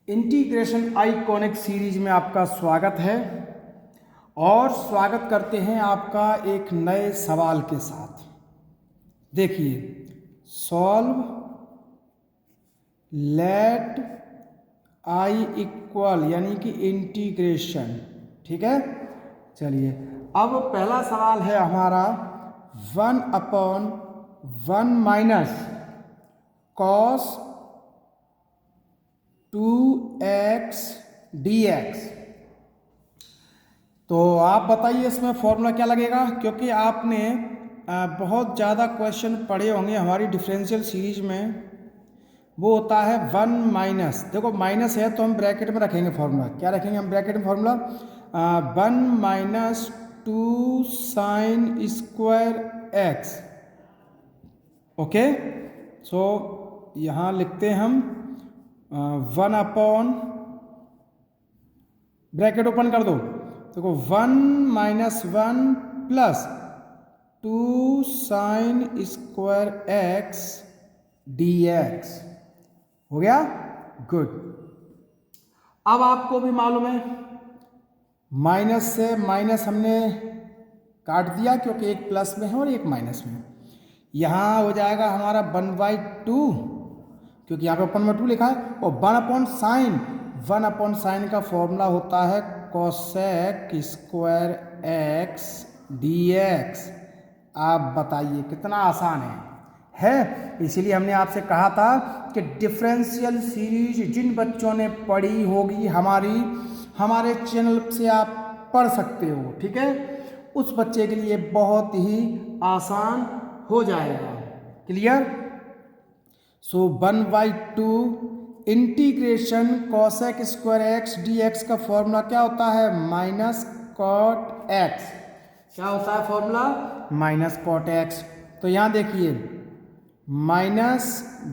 Integration iconic series में आपका स्वागत है और स्वागत करते हैं आपका एक नए सवाल के साथ। देखिए, सॉल्व लेट आई इक्वल यानी कि इंटीग्रेशन। ठीक है, चलिए अब पहला सवाल है हमारा 1/1 माइनस कॉस 2x dx। तो आप बताइए इसमें फॉर्मूला क्या लगेगा, क्योंकि आपने बहुत ज़्यादा क्वेश्चन पढ़े होंगे हमारी डिफरेंशियल सीरीज में। वो होता है 1 माइनस, देखो माइनस है तो हम ब्रैकेट में रखेंगे फॉर्मूला। क्या रखेंगे हम ब्रैकेट में formula? 1 minus 2 sine square x. Okay, so यहाँ लिखते हैं हम 1 अपॉन, ब्रैकेट ओपन कर दो, देखो 1 minus 1 plus 2 sine square x d x. हो गया, गुड। अब आपको भी मालूम है माइनस से माइनस हमने काट दिया, क्योंकि एक प्लस में है और एक माइनस में। यहाँ हो जाएगा हमारा 1/2, क्योंकि यहाँ पे 1/2 लिखा है, और 1 अपॉन साइन का फॉर्मूला होता है cosec square x d x. आप बताइए कितना आसान है। इसीलिए हमने आपसे कहा था कि डिफरेंशियल सीरीज जिन बच्चों ने पढ़ी होगी हमारे चैनल से आप पढ़ सकते हो। ठीक है, उस बच्चे के लिए बहुत ही आसान हो जाएगा। Clear? So 1/2 integration cosec square x d x का फॉर्मूला क्या होता है? Minus cot x. क्या होता है फॉर्मूला? Minus cot x. तो यहाँ देखिए माइनस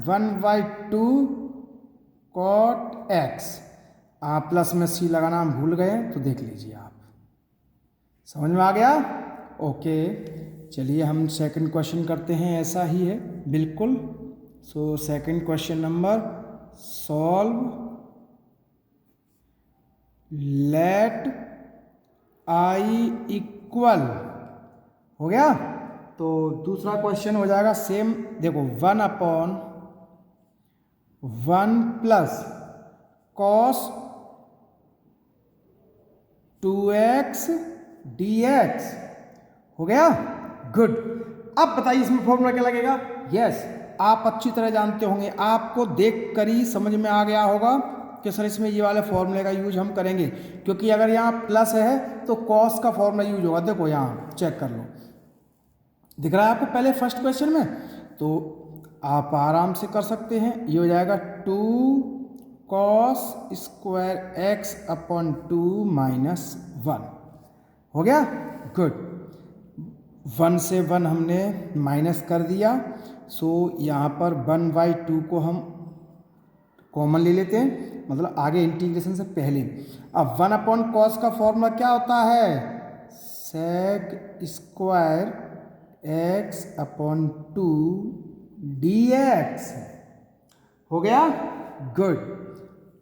1/2 कॉट एक्स। आप प्लस में सी लगाना हम भूल गए, तो देख लीजिए आप। समझ में आ गया? ओके, चलिए हम सेकंड क्वेश्चन करते हैं। ऐसा ही है बिल्कुल। So second question number, solve let I equal. हो गया, तो दूसरा क्वेश्चन हो जाएगा सेम। देखो 1/1 प्लस कॉस 2x dx। हो गया, गुड। अब बताइए इसमें फॉर्मूला क्या लगेगा? यस, आप अच्छी तरह जानते होंगे, आपको देख कर ही समझ में आ गया होगा कि सर इसमें ये वाले फॉर्मूले का यूज हम करेंगे, क्योंकि अगर यहाँ प्लस है तो कॉस का फॉर्मूला यूज होगा। देखो यहाँ चेक कर लो, दिख रहा है आपको पहले फर्स्ट क्वेश्चन में, तो आप आराम से कर सकते हैं। ये हो जाएगा 2 cos square x upon 2 minus 1। हो गया, गुड। 1 से 1 हमने माइनस कर दिया, सो यहाँ पर 1/2 को हम कॉमन ले लेते हैं, मतलब आगे इंटीग्रेशन से पहले। अब 1 अपॉन कॉस का फॉर्मूला क्या होता है? Sec square x upon 2 d x. हो गया, गुड।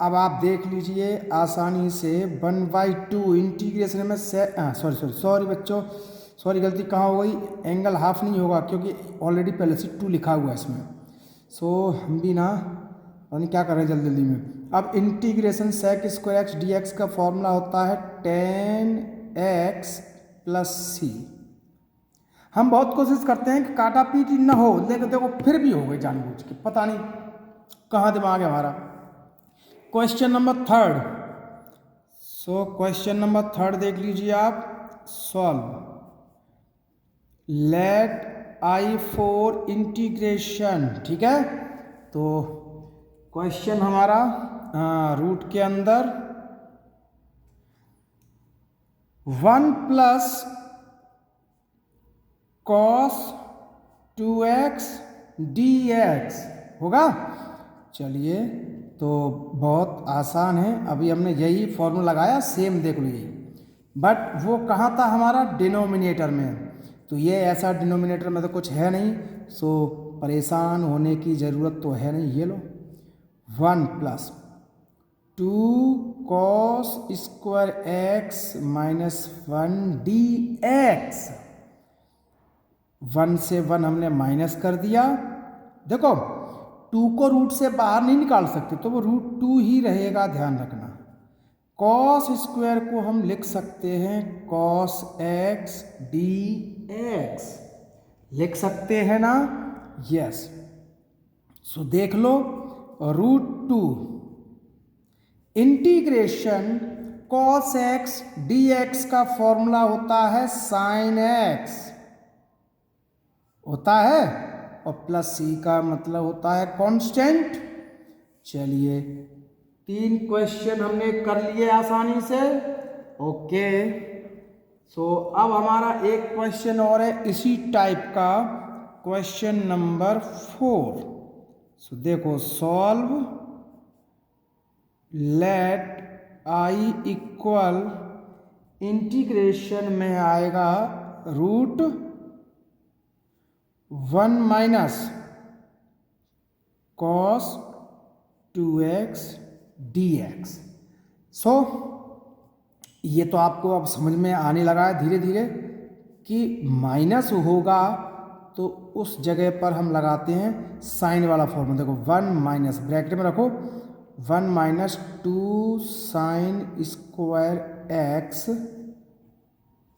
अब आप देख लीजिए आसानी से 1/2 इंटीग्रेशन में सॉरी बच्चों, सॉरी गलती कहाँ हो गई, एंगल हाफ नहीं होगा, क्योंकि ऑलरेडी पहले से 2 लिखा हुआ है इसमें। सो हम भी ना पता नहीं क्या कर रहे हैं जल्दी में। अब integration sec square x d x का फॉर्मूला होता है 10x प्लस सी। हम बहुत कोशिश करते हैं कि काटा पीटी ना हो, लेकिन देखो फिर भी हो गई जानबूझ के, पता नहीं कहाँ दिमाग है हमारा। Question number third. So question number third देख लीजिए आप। Solve let I for integration. ठीक है, तो क्वेश्चन हमारा रूट के अंदर 1 प्लस कॉस 2x dx होगा। चलिए, तो बहुत आसान है, अभी हमने यही फॉर्मूला लगाया, सेम देख लो यही, बट वो कहाँ था हमारा? डिनोमिनेटर में। तो ये ऐसा डिनोमिनेटर में तो कुछ है नहीं, सो परेशान होने की ज़रूरत तो है नहीं। ये लो 1 plus 2 cos square x minus 1 d x. 1 से 1 हमने माइनस कर दिया। देखो 2 को रूट से बाहर नहीं निकाल सकते तो वो √2 ही रहेगा, ध्यान रखना। कॉस स्क्वायर को हम लिख सकते हैं कॉस एक्स डी एक्स, लिख सकते हैं ना? यस। सो देख लो √2 integration cos x d x का फॉर्मूला होता है साइन एक्स, होता है, और प्लस सी का मतलब होता है कांस्टेंट। चलिए 3 क्वेश्चन हमने कर लिए आसानी से। ओके, सो अब हमारा एक क्वेश्चन और है इसी टाइप का, क्वेश्चन नंबर 4। सो देखो, solve let I equal, integration में आएगा √1 माइनस कॉस 2x dx। सो ये तो आपको अब समझ में आने लगा है धीरे धीरे कि माइनस होगा तो उस जगह पर हम लगाते हैं साइन वाला फॉर्मूला। देखो 1 माइनस, ब्रैकेट में रखो, 1 minus 2 sine square x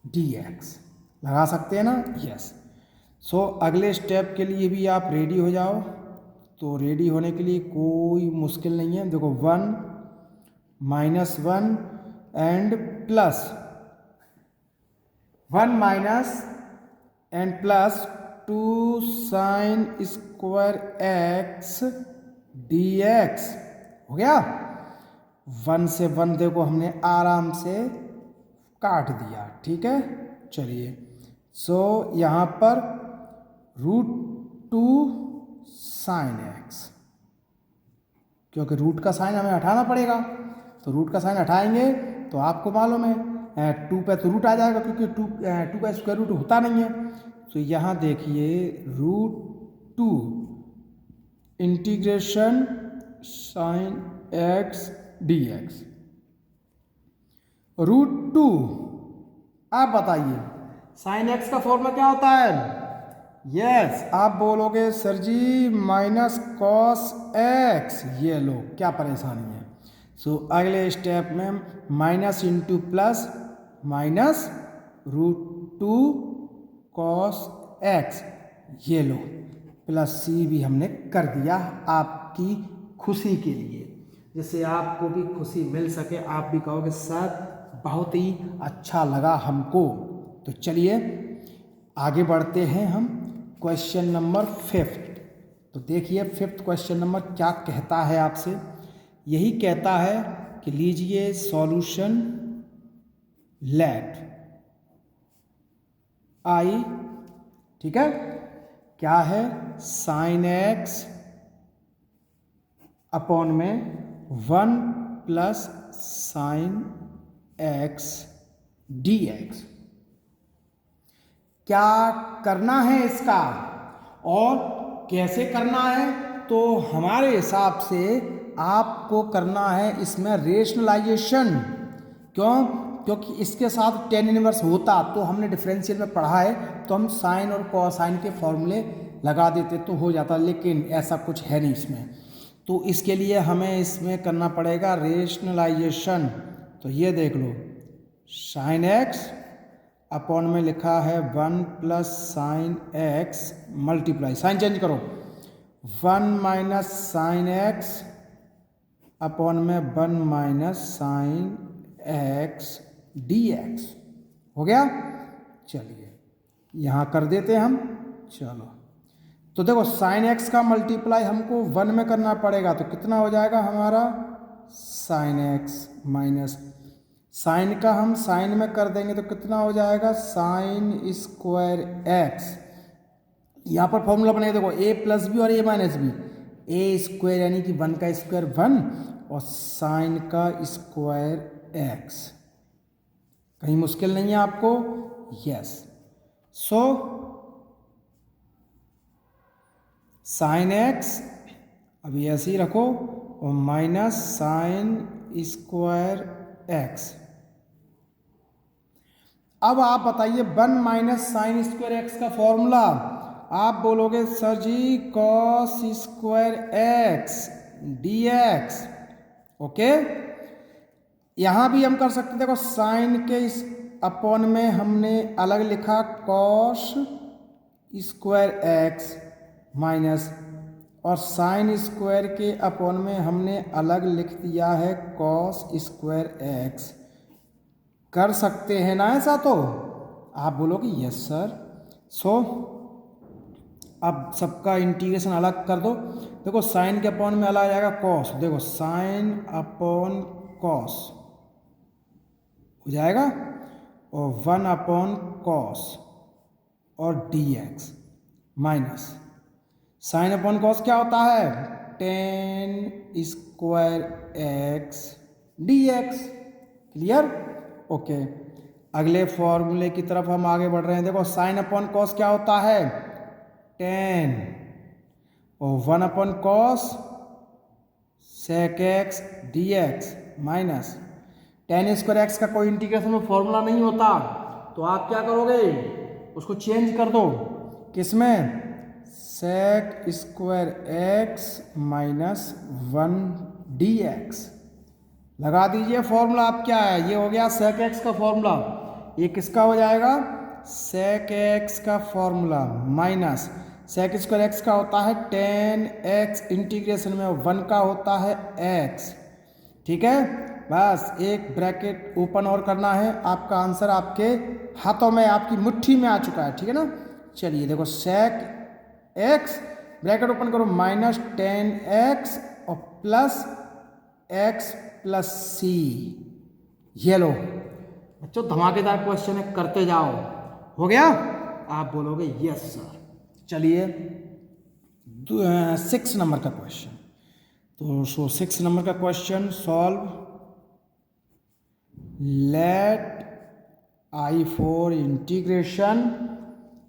dx लगा सकते हैं ना? यस। सो अगले स्टेप के लिए भी आप रेडी हो जाओ। तो रेडी होने के लिए कोई मुश्किल नहीं है। देखो 1 minus 1 and plus 1 minus and plus 2 sine square x d x हो गया। 1 से 1 देखो हमने आराम से काट दिया, ठीक है। चलिए, सो यहाँ पर √2 साइन एक्स, क्योंकि रूट का साइन हमें हटाना पड़ेगा, तो रूट का साइन हटाएंगे तो आपको मालूम है 2 पे तो रूट आ जाएगा, क्योंकि 2 का स्क्वायर रूट होता नहीं है। तो यहाँ देखिए √2 integration sign x d x, √2। आप बताइए साइन एक्स का फॉर्मूला क्या होता है? यस, आप बोलोगे सर जी माइनस कॉस एक्स। ये लो, क्या परेशानी है। सो अगले स्टेप में minus into plus minus √2 cos x, ये लो, प्लस सी भी हमने कर दिया आपकी खुशी के लिए, जिससे आपको भी खुशी मिल सके, आप भी कहोगे सर बहुत ही अच्छा लगा हमको। तो चलिए आगे बढ़ते हैं हम क्वेश्चन नंबर 5। तो देखिए 5th क्वेश्चन नंबर क्या कहता है आपसे। यही कहता है कि लीजिए सॉल्यूशन लेट आई, ठीक है, क्या है, साइन एक्स अपॉन में 1 plus sine x d x. क्या करना है इसका और कैसे करना है? तो हमारे हिसाब से आपको करना है इसमें रेशनलाइजेशन। क्यों? क्योंकि इसके साथ टेन इनवर्स होता तो हमने डिफरेंशियल में पढ़ा है, तो हम साइन और कोसाइन के फॉर्मूले लगा देते तो हो जाता, लेकिन ऐसा कुछ है नहीं इसमें। तो इसके लिए हमें इसमें करना पड़ेगा रेशनलाइजेशन। तो ये देख लो, साइन एक्स अपॉन में लिखा है 1 plus sine x multiply, sine change करो, 1 माइनस साइन एक्स अपॉन में 1 minus sine x d x हो गया। चलिए यहाँ कर देते हैं हम। चलो, तो देखो साइन एक्स का मल्टीप्लाई हमको 1 में करना पड़ेगा, तो कितना हो जाएगा हमारा साइन एक्स माइनस साइन का हम साइन में कर देंगे तो कितना हो जाएगा साइन स्क्वायर एक्स। यहाँ पर फॉर्मूला बनेगा, देखो ए प्लस बी और a minus B, A square यानी कि 1 का स्क्वायर 1 और साइन का स्क्वायर एक्स। कहीं मुश्किल नहीं है आपको? यस। सो साइन एक्स अभी ऐसे ही रखो और माइनस साइन स्क्वायर एक्स। अब आप बताइए 1 माइनस साइन स्क्वायर एक्स का फॉर्मूला। आप बोलोगे sir ji cos square x d x. Okay, यहां भी हम कर सकते हैं। देखो साइन के इस अपॉन में हमने अलग लिखा कॉस स्क्वायर एक्स माइनस, और साइन स्क्वायर के अपॉन में हमने अलग लिख दिया है कॉस स्क्वायर एक्स। कर सकते हैं ना ऐसा? तो आप बोलोगे यस सर। सो अब सबका इंटीग्रेशन अलग कर दो। देखो साइन के अपॉन में अलग आ जाएगा कॉस, देखो साइन अपॉन कॉस हो जाएगा, और 1 अपॉन कॉस और D x minus sign upon cos क्या होता है, ten square x d x. Clear? Okay, अगले फॉर्मूले की तरफ हम आगे बढ़ रहे हैं। देखो साइन अपॉन कॉस क्या होता है, टेन, और 1 upon cos sec x d x minus tan square x का कोई इंटीग्रेशन में फॉर्मूला नहीं होता, तो आप क्या करोगे, उसको चेंज कर दो। किसमें? Sec square x minus 1 d x. लगा दीजिए फॉर्मूला। आप क्या है, ये हो गया सेक एक्स का फॉर्मूला, ये किसका हो जाएगा, सेक एक्स का formula minus sec square x का होता है टेन एक्स, इंटीग्रेशन में 1 का होता है एक्स। ठीक है, बस एक ब्रैकेट ओपन और करना है, आपका आंसर आपके हाथों में, आपकी मुट्ठी में आ चुका है। ठीक है ना? चलिए देखो सेक एक्स ब्रैकेट ओपन करो माइनस टेन एक्स और प्लस एक्स प्लस सी। ये लो बच्चों, धमाकेदार क्वेश्चन है, करते जाओ। हो गया? आप बोलोगे यस सर। चलिए 6 नंबर का क्वेश्चन। तो 6 नंबर का question solve. Let I for integration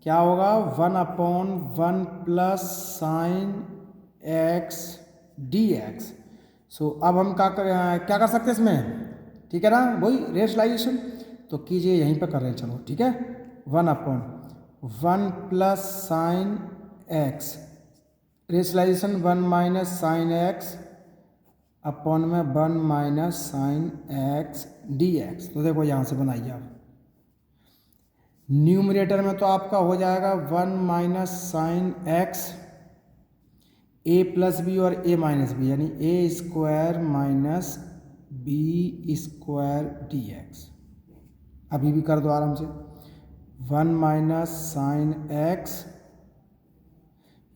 क्या होगा, 1 upon 1 plus sine x d x. So अब हम क्या कर सकते हैं इसमें, ठीक है ना, वही रेशनलाइजेशन तो कीजिए, यहीं पर कर रहे हैं। चलो ठीक है, 1 upon 1 plus sine x, rationalisation 1 minus sine x upon में 1 minus sine x d x. तो देखो यहाँ से बनाइए आप, न्यूमरेटर में तो आपका हो जाएगा 1 minus sine x a plus b और ए माइनस बी, यानी a square minus b square d x. अभी भी कर दो आराम से, 1 माइनस साइन एक्स,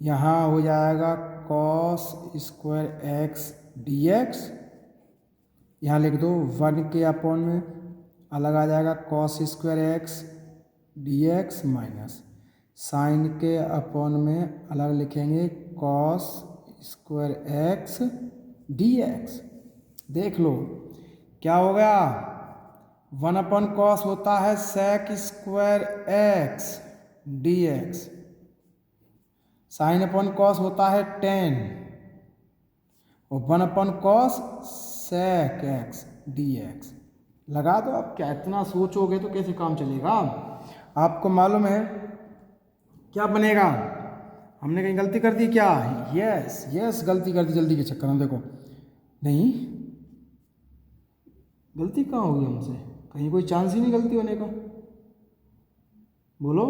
यहाँ हो जाएगा cos square x d x, यहाँ लिख दो 1 के अपॉन में अलग आ जाएगा cos square x d x minus sine के अपॉन में अलग लिखेंगे cos square x d x. देख लो क्या हो गया, 1 अपॉन कॉस होता है sec square x d x, sine upon cos होता है 10, और 1 upon cos sec x d x. लगा दो। आप क्या इतना सोचोगे तो कैसे काम चलेगा? आपको मालूम है क्या बनेगा, हमने कहीं गलती कर दी क्या? यस यस, गलती कर दी जल्दी के चक्कर में। देखो नहीं, गलती कहाँ होगी हमसे, कहीं कोई चांस ही नहीं गलती होने का। बोलो,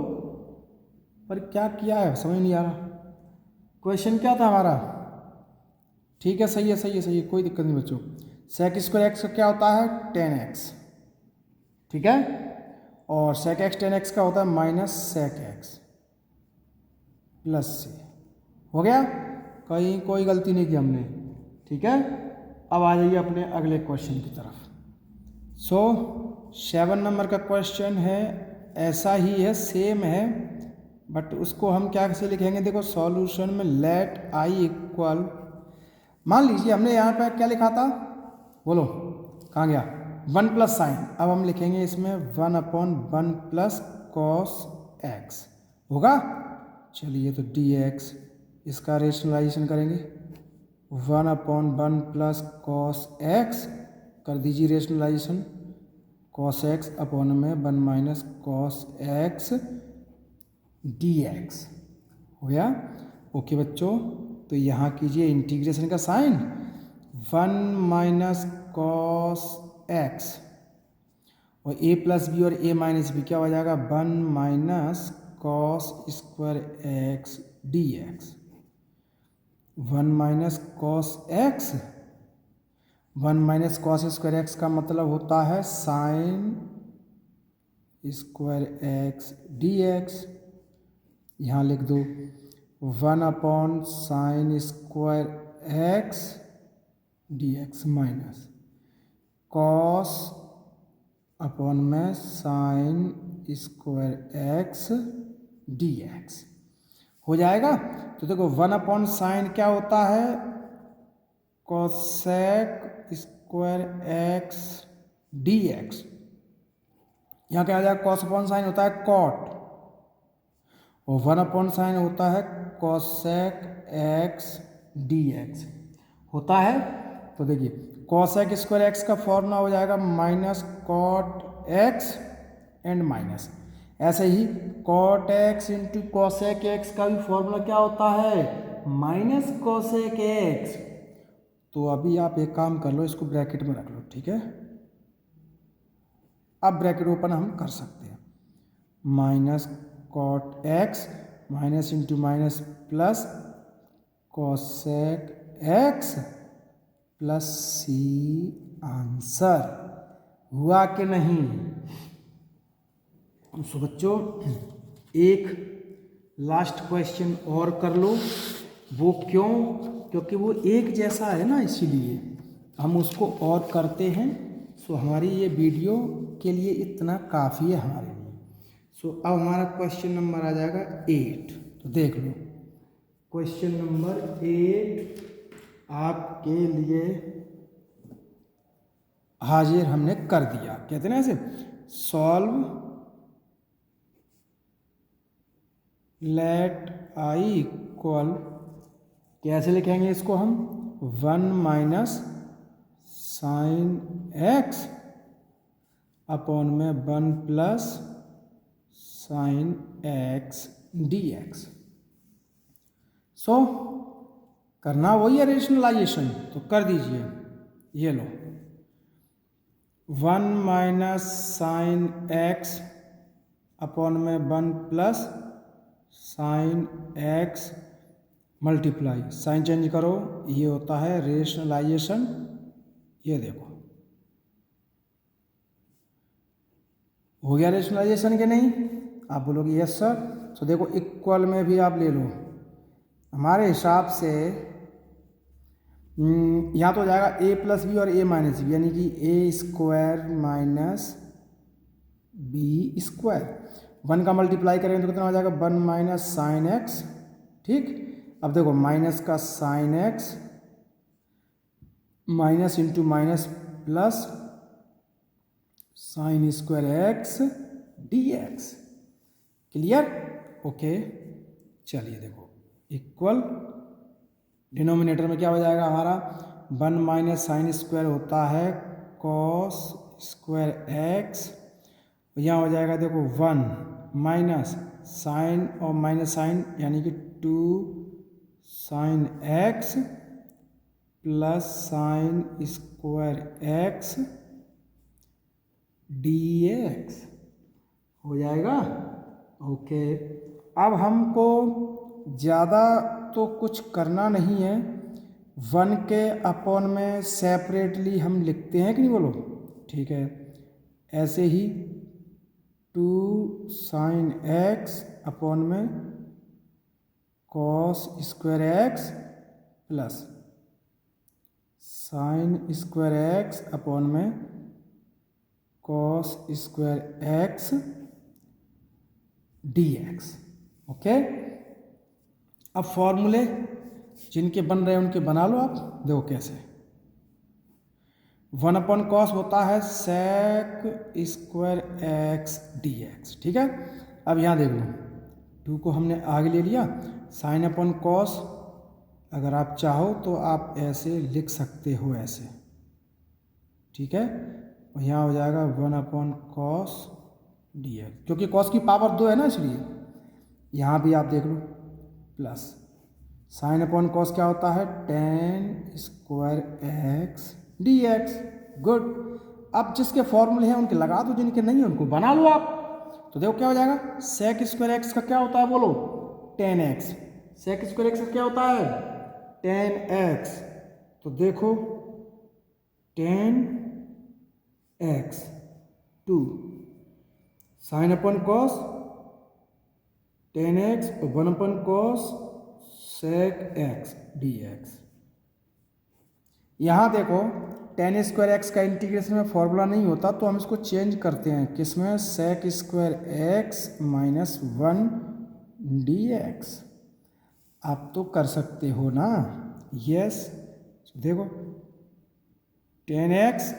पर क्या किया है समझ नहीं आ रहा। क्वेश्चन क्या था हमारा? ठीक है, सही है सही है सही है, कोई दिक्कत नहीं बच्चों। सेक स्क्वायर एक्स का क्या होता है 10x, ठीक है, और सेक एक्स 10x का होता है माइनस सेक एक्स प्लस सी। हो गया, कहीं कोई गलती नहीं की हमने। ठीक है, अब आ जाइए अपने अगले क्वेश्चन की तरफ। 7 नंबर का क्वेश्चन है, ऐसा ही है, सेम है, बट उसको हम क्या कैसे लिखेंगे, देखो सॉल्यूशन में लेट आई इक्वल, मान लीजिए हमने यहाँ पर क्या लिखा था, बोलो कहाँ गया, 1 प्लस साइन। अब हम लिखेंगे इसमें 1 अपॉन 1 प्लस कॉस एक्स होगा। चलिए तो डी एक्स, इसका रेशनलाइजेशन करेंगे, 1 अपॉन 1 प्लस कॉस एक्स कर दीजिए रेशनलाइजेशन, कॉस एक्स अपॉन में 1 minus cos x d x हो गया। ओके बच्चों, तो यहाँ कीजिए इंटीग्रेशन का साइन, 1 माइनस कॉस एक्स और ए प्लस बी और ए माइनस बी क्या हो जाएगा, 1 minus cos square x d x. 1 minus cos x, 1 minus cos square x का मतलब होता है sine square x d x. यहाँ लिख दो 1 upon sine square x d x minus cos upon में sine square x d x हो जाएगा। तो देखो 1 अपॉन साइन क्या होता है, cosec square x d x. यहाँ क्या आ जाएगा, कॉस अपॉन साइन होता है कॉट और 1 अपॉन साइन होता है कोसेक एक्स डी एक्स होता है। तो देखिए कोसेक स्क्वायर एक्स का फॉर्मूला हो जाएगा minus cot x and minus, ऐसे ही cot x into cosec x का भी फॉर्मूला क्या होता है, माइनस कोसेक एक्स। तो अभी आप एक काम कर लो, इसको ब्रैकेट में रख लो, ठीक है। अब ब्रैकेट ओपन हम कर सकते हैं, minus cot x minus into minus plus cosec x plus c. Answer हुआ कि नहीं। सो बच्चों एक लास्ट क्वेश्चन और कर लो, वो क्यों, क्योंकि वो एक जैसा है ना, इसीलिए हम उसको और करते हैं। सो हमारी ये वीडियो के लिए इतना काफ़ी है हमारे लिए। सो अब हमारा क्वेश्चन नंबर आ जाएगा 8। तो देख लो क्वेश्चन नंबर 8 आपके लिए हाजिर हमने कर दिया। कहते हैं ना ऐसे, सॉल्व लेट आई इक्वल, कैसे लिखेंगे इसको हम, 1 माइनस साइन एक्स अपॉन में 1 plus sine x d x. So करना वही है रेशनलाइजेशन, तो कर दीजिए। ये लो 1 माइनस साइन एक्स अपॉन में 1 plus sine x multiply, sine change करो, ये होता है रेशनलाइजेशन। ये देखो हो गया रेशनलाइजेशन के नहीं, आप बोलोगे यस सर। तो देखो इक्वल में भी आप ले लो, हमारे हिसाब से यहाँ तो हो जाएगा ए प्लस बी और ए माइनस बी, यानी कि ए स्क्वायर माइनस बी स्क्वायर। 1 का मल्टीप्लाई करेंगे तो कितना हो जाएगा, 1 माइनस साइन एक्स। ठीक, अब देखो माइनस का sine x minus into minus plus sine square x d x. Clear, okay. चलिए देखो इक्वल डिनोमिनेटर में क्या हो जाएगा हमारा, 1 माइनस साइन स्क्वायर होता है कॉस स्क्वायर एक्स, यहाँ हो जाएगा देखो 1 माइनस साइन और माइनस साइन यानी कि 2 sine x plus sine square x d x हो जाएगा। ओके, अब हमको ज़्यादा तो कुछ करना नहीं है, 1 के अपॉन में सेपरेटली हम लिखते हैं कि नहीं, बोलो ठीक है। ऐसे ही 2 साइन एक्स अपॉन में cos square x plus sine square x upon में cos square x d x. Okay, अब फॉर्मूले जिनके बन रहे हैं उनके बना लो आप। देखो कैसे, 1 अपॉन कॉस होता है sec square x d x. ठीक है, अब यहाँ देख लो 2 को हमने आगे ले लिया, साइन अपॉन कॉस अगर आप चाहो तो आप ऐसे लिख सकते हो, ऐसे। ठीक है, और यहाँ हो जाएगा 1/cos dx, क्योंकि cos की पावर 2 है ना, इसलिए यहाँ भी आप देख लो प्लस sin/cos क्या होता है, tan² x dx। गुड। अब जिसके फॉर्मूले हैं उनके लगा दो, जिनके नहीं है उनको बना लो आप। तो देखो क्या हो जाएगा, sec² x का क्या होता है बोलो, tan x। sec² x का क्या होता है, tan x। तो देखो tan x 2 sin/cos tan x और 1/cos sec x dx। यहाँ देखो tan² x का इंटीग्रेशन में फॉर्मूला नहीं होता, तो हम इसको चेंज करते हैं किसमें, sec² x - 1 dx। आप तो कर सकते हो ना, यस। देखो tan x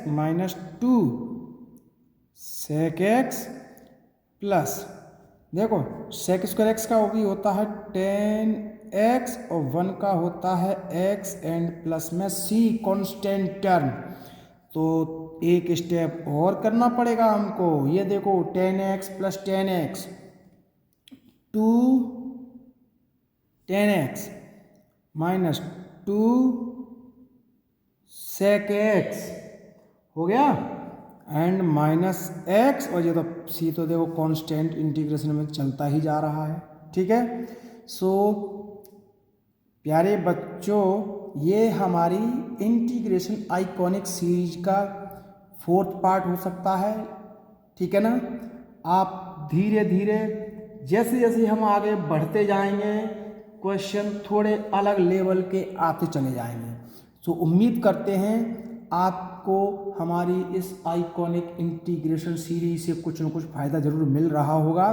- 2 sec x plus, देखो sec² x का होता है tan x और 1 का होता है x एंड प्लस में c कांस्टेंट टर्म। तो एक स्टेप और करना पड़ेगा हमको। ये देखो tan x plus tan x 2 tan x minus 2 sec x हो गया, एंड माइनस x, और ये तो c तो देखो कांस्टेंट इंटीग्रेशन में चलता ही जा रहा है, ठीक है। सो प्यारे बच्चों, ये हमारी इंटीग्रेशन आइकॉनिक सीरीज का 4th पार्ट हो सकता है, ठीक है ना। आप धीरे धीरे जैसे जैसे हम आगे बढ़ते जाएंगे क्वेश्चन थोड़े अलग लेवल के आते चले जाएंगे। सो उम्मीद करते हैं आपको हमारी इस आइकॉनिक इंटीग्रेशन सीरीज से कुछ न कुछ फ़ायदा ज़रूर मिल रहा होगा।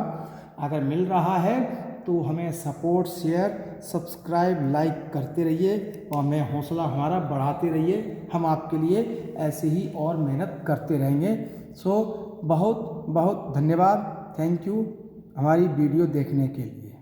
अगर मिल रहा है तो हमें सपोर्ट, शेयर, सब्सक्राइब, लाइक करते रहिए और हमें हौसला हमारा बढ़ाते रहिए। हम आपके लिए ऐसे ही और मेहनत करते रहेंगे। सो बहुत बहुत धन्यवाद, थैंक यू हमारी वीडियो देखने के लिए।